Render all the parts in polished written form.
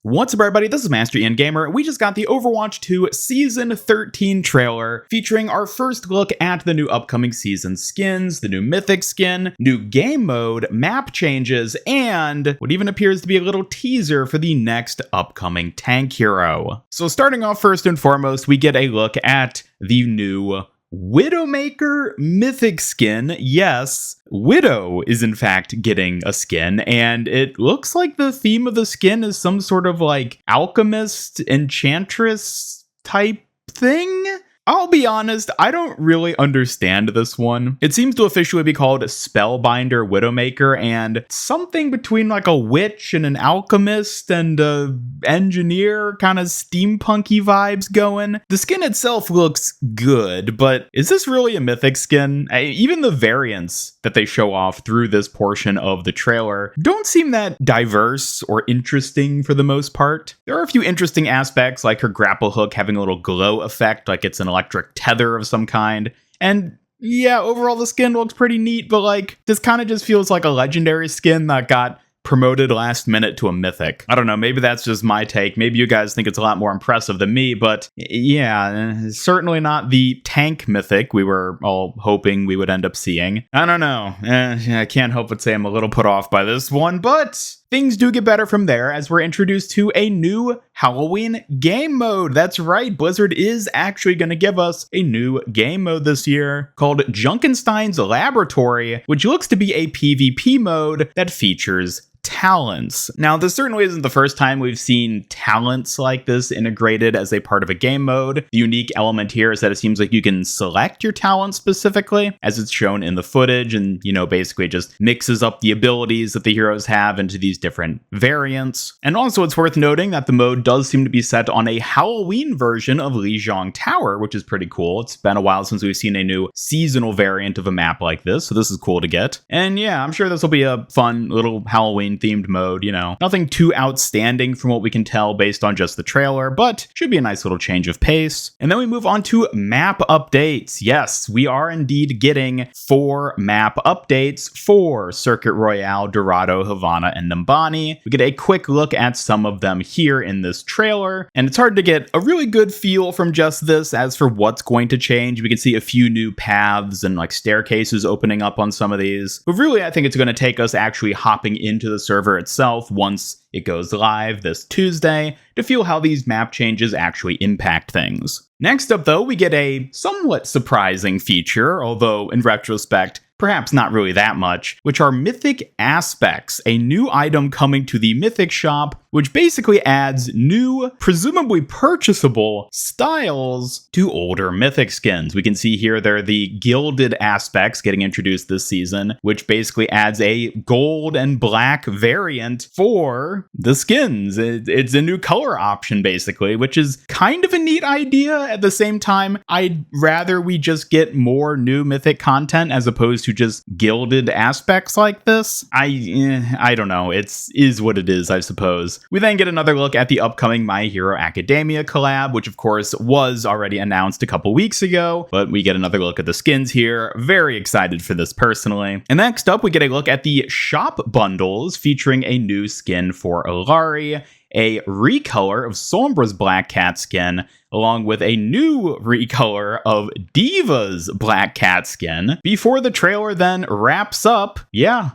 What's up, everybody? This is Master Ian Gamer. We just got the Overwatch 2 Season 13 trailer featuring our first look at the new upcoming season skins, the new mythic skin, new game mode, map changes, and what even appears to be a little teaser for the next upcoming tank hero. So starting off first and foremost, we get a look at the new Widowmaker mythic skin. Yes, Widow is in fact getting a skin, and it looks like the theme of the skin is some sort of like alchemist, enchantress type thing. I'll be honest, I don't really understand this one. It seems to officially be called Spellbinder Widowmaker, and something between like a witch and an alchemist and a engineer, kind of steampunky vibes going. The skin itself looks good, but is this really a mythic skin? Even the variants that they show off through this portion of the trailer don't seem that diverse or interesting for the most part. There are a few interesting aspects, like her grapple hook having a little glow effect, like it's an electric tether of some kind. And yeah, overall the skin looks pretty neat, but like this kind of just feels like a legendary skin that got promoted last minute to a mythic. I don't know, maybe that's just my take. Maybe you guys think it's a lot more impressive than me, but yeah, certainly not the tank mythic we were all hoping we would end up seeing. I don't know. I can't help but say I'm a little put off by this one, but things do get better from there as we're introduced to a new Halloween game mode. That's right, Blizzard is actually going to give us a new game mode this year called Junkenstein's Laboratory, which looks to be a PvP mode that features talents. Now, this certainly isn't the first time we've seen talents like this integrated as a part of a game mode. The unique element here is that it seems like you can select your talent specifically, as it's shown in the footage, and, you know, basically just mixes up the abilities that the heroes have into these different variants. And also, it's worth noting that the mode does seem to be set on a Halloween version of Lijiang Tower, which is pretty cool. It's been a while since we've seen a new seasonal variant of a map like this, so this is cool to get. And yeah, I'm sure this will be a fun little Halloween themed mode, you know. Nothing too outstanding from what we can tell based on just the trailer, but should be a nice little change of pace. And then we move on to map updates. Yes, we are indeed getting 4 map updates for Circuit Royale, Dorado, Havana, and Numbani. We get a quick look at some of them here in this trailer, and it's hard to get a really good feel from just this as for what's going to change. We can see a few new paths and like staircases opening up on some of these, but really I think it's going to take us actually hopping into the server itself once it goes live this Tuesday to feel how these map changes actually impact things. Next up though, we get a somewhat surprising feature, although in retrospect, perhaps not really that much, which are mythic aspects, a new item coming to the mythic shop, which basically adds new, presumably purchasable styles to older mythic skins. We can see here they're the gilded aspects getting introduced this season, which basically adds a gold and black variant for the skins. It's a new color option basically, which is kind of a neat idea. At the same time, I'd rather we just get more new mythic content as opposed to just gilded aspects like this. I don't know. Is what it is, I suppose. We then get another look at the upcoming My Hero Academia collab, which of course was already announced a couple weeks ago, but we get another look at the skins here. Very excited for this personally. And next up, we get a look at the shop bundles featuring a new skin for Ilari, a recolor of Sombra's Black Cat skin, along with a new recolor of Diva's Black Cat skin. Before the trailer then wraps up,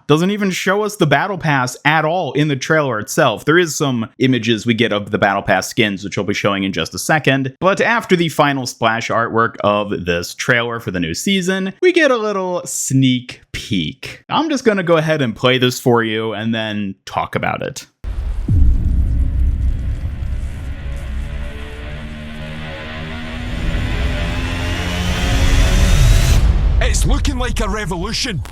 doesn't even show us the Battle Pass at all in the trailer itself. There is some images we get of the Battle Pass skins, which I'll be showing in just a second. But after the final splash artwork of this trailer for the new season, we get a little sneak peek. I'm just gonna go ahead and play this for you and then talk about it. It's looking like a revolution.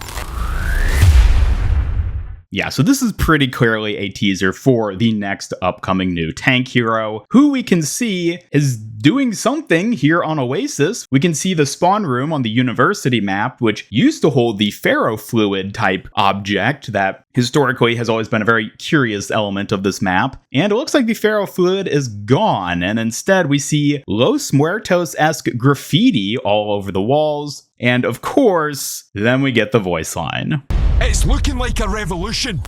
Yeah, so this is pretty clearly a teaser for the next upcoming new tank hero, who we can see is doing something here on Oasis. We can see the spawn room on the university map, which used to hold the ferrofluid type object that historically has always been a very curious element of this map. And it looks like the ferrofluid is gone, and instead we see Los Muertos-esque graffiti all over the walls. And of course, then we get the voice line. It's looking like a revolution.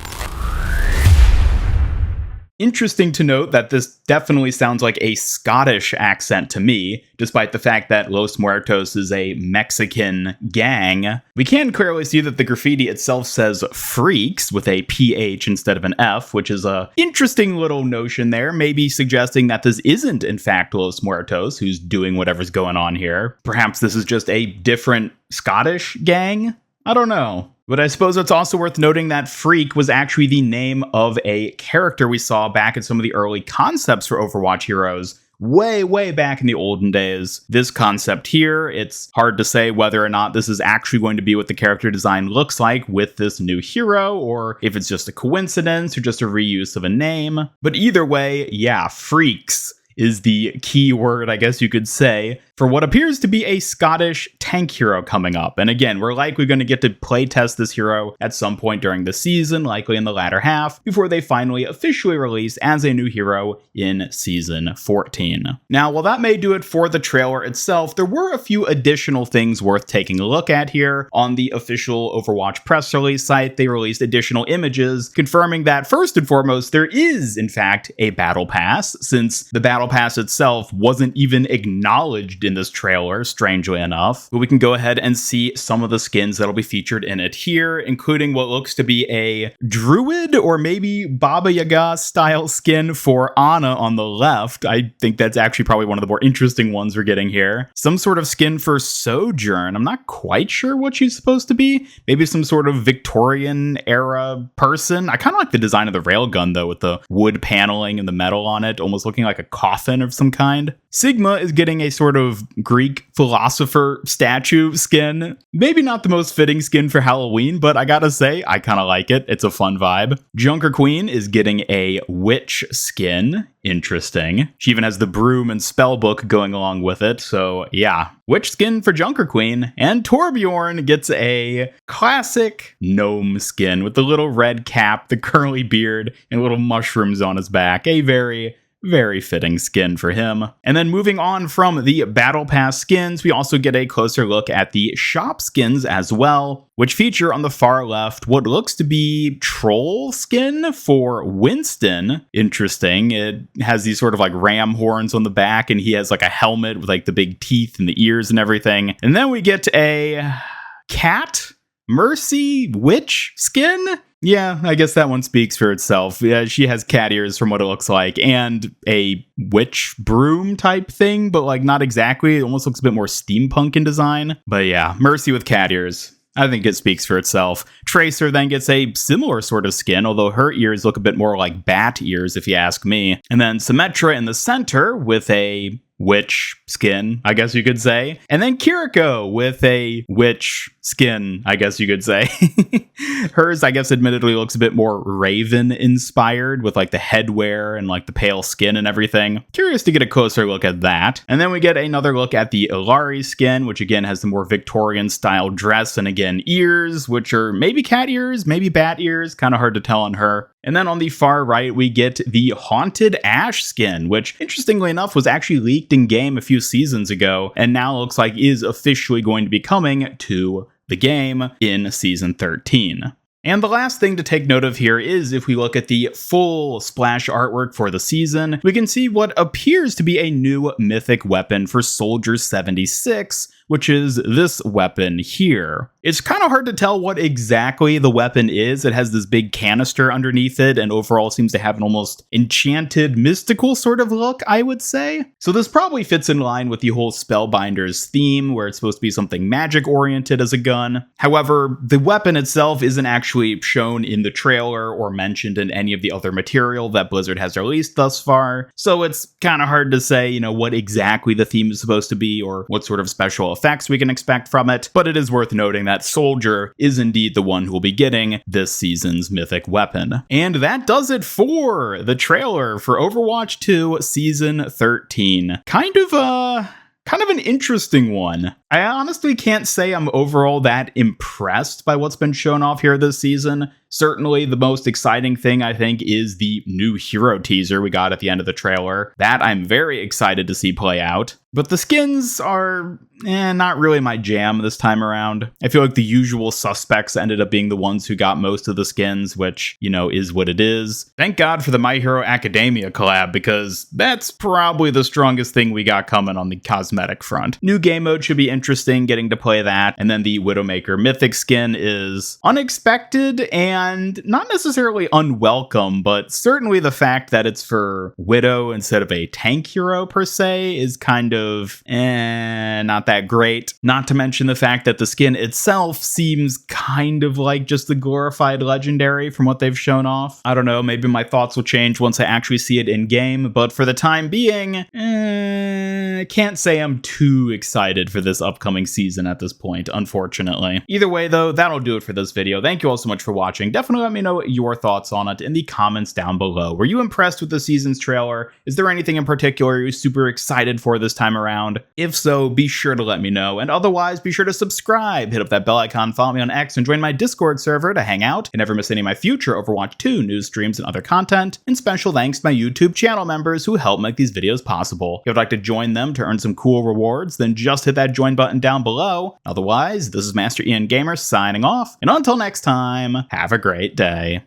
Interesting to note that this definitely sounds like a Scottish accent to me, despite the fact that Los Muertos is a Mexican gang. We can clearly see that the graffiti itself says freaks with a PH instead of an F, which is a interesting little notion there, maybe suggesting that this isn't in fact Los Muertos who's doing whatever's going on here. Perhaps this is just a different Scottish gang? I don't know. But I suppose it's also worth noting that Freak was actually the name of a character we saw back in some of the early concepts for Overwatch heroes, way back in the olden days. This concept here, it's hard to say whether or not this is actually going to be what the character design looks like with this new hero, or if it's just a coincidence or just a reuse of a name. But either way, yeah, Freaks is the key word, I guess you could say, for what appears to be a Scottish tank hero coming up. And again, we're likely going to get to play test this hero at some point during the season, likely in the latter half, before they finally officially release as a new hero in Season 14. Now, while that may do it for the trailer itself, there were a few additional things worth taking a look at here. On the official Overwatch press release site, they released additional images confirming that, first and foremost, there is, in fact, a battle pass, since the battle pass itself wasn't even acknowledged in this trailer, strangely enough. But we can go ahead and see some of the skins that'll be featured in it here, including what looks to be a druid or maybe Baba Yaga style skin for Ana on the left. I think that's actually probably one of the more interesting ones we're getting here. Some sort of skin for Sojourn. I'm not quite sure what she's supposed to be. Maybe some sort of Victorian era person. I kind of like the design of the railgun though, with the wood paneling and the metal on it, almost looking like a coffin of some kind. Sigma is getting a sort of Greek philosopher statue skin. Maybe not the most fitting skin for Halloween, but I gotta say, I kind of like it. It's a fun vibe. Junker Queen is getting a witch skin. Interesting. She even has the broom and spell book going along with it, so yeah. Witch skin for Junker Queen. And Torbjorn gets a classic gnome skin with the little red cap, the curly beard, and little mushrooms on his back. A very fitting skin for him. And then moving on from the Battle Pass skins, we also get a closer look at the shop skins as well, which feature on the far left what looks to be troll skin for Winston. Interesting. It has these sort of like ram horns on the back, and he has like a helmet with like the big teeth and the ears and everything. And then we get a cat Mercy witch skin. Yeah, I guess that one speaks for itself. Yeah, she has cat ears from what it looks like, and a witch broom type thing, but like not exactly. It almost looks a bit more steampunk in design. But yeah, Mercy with cat ears. I think it speaks for itself. Tracer then gets a similar sort of skin, although her ears look a bit more like bat ears, if you ask me. And then Symmetra in the center with a witch skin, I guess you could say. And then Kiriko with a witch skin, I guess you could say. Hers, I guess, admittedly looks a bit more Raven inspired with like the headwear and like the pale skin and everything. Curious to get a closer look at that. And then we get another look at the Ilari skin, which again has the more Victorian style dress and again ears, which are maybe cat ears, maybe bat ears, kind of hard to tell on her. And then on the far right, we get the Haunted Ash skin, which interestingly enough was actually leaked in game a few seasons ago, and now looks like is officially going to be coming to the game in Season 13. And the last thing to take note of here is if we look at the full splash artwork for the season, we can see what appears to be a new mythic weapon for Soldier 76, which is this weapon here. It's kind of hard to tell what exactly the weapon is. It has this big canister underneath it and overall seems to have an almost enchanted, mystical sort of look, I would say. So this probably fits in line with the whole Spellbinders theme, where it's supposed to be something magic-oriented as a gun. However, the weapon itself isn't actually shown in the trailer or mentioned in any of the other material that Blizzard has released thus far. So it's kind of hard to say, what exactly the theme is supposed to be or what sort of special effects we can expect from it, but it is worth noting that Soldier is indeed the one who will be getting this season's mythic weapon. And that does it for the trailer for Overwatch 2 Season 13. Kind of an interesting one. I honestly can't say I'm overall that impressed by what's been shown off here this season. Certainly the most exciting thing, I think, is the new hero teaser we got at the end of the trailer. That I'm very excited to see play out. But the skins are not really my jam this time around. I feel like the usual suspects ended up being the ones who got most of the skins, which, is what it is. Thank God for the My Hero Academia collab, because that's probably the strongest thing we got coming on the cosmetic front. New game mode should be interesting, getting to play that. And then the Widowmaker mythic skin is unexpected and not necessarily unwelcome, but certainly the fact that it's for Widow instead of a tank hero per se is kind of not that great. Not to mention the fact that the skin itself seems kind of like just the glorified legendary from what they've shown off. I don't know, maybe my thoughts will change once I actually see it in game, but for the time being, I can't say I'm too excited for this upcoming season at this point, unfortunately. Either way though, that'll do it for this video. Thank you all so much for watching. Definitely let me know your thoughts on it in the comments down below. Were you impressed with the season's trailer? Is there anything in particular you're super excited for this time around? If so, be sure to let me know, and otherwise be sure to subscribe, hit up that bell icon, follow me on X, and join my Discord server to hang out and never miss any of my future Overwatch 2 news streams and other content. And special thanks to my YouTube channel members who help make these videos possible. If you'd like to join them to earn some cool rewards, then just hit that join button down below. Otherwise, this is Master Ian Gamer signing off, and until next time, have a great day.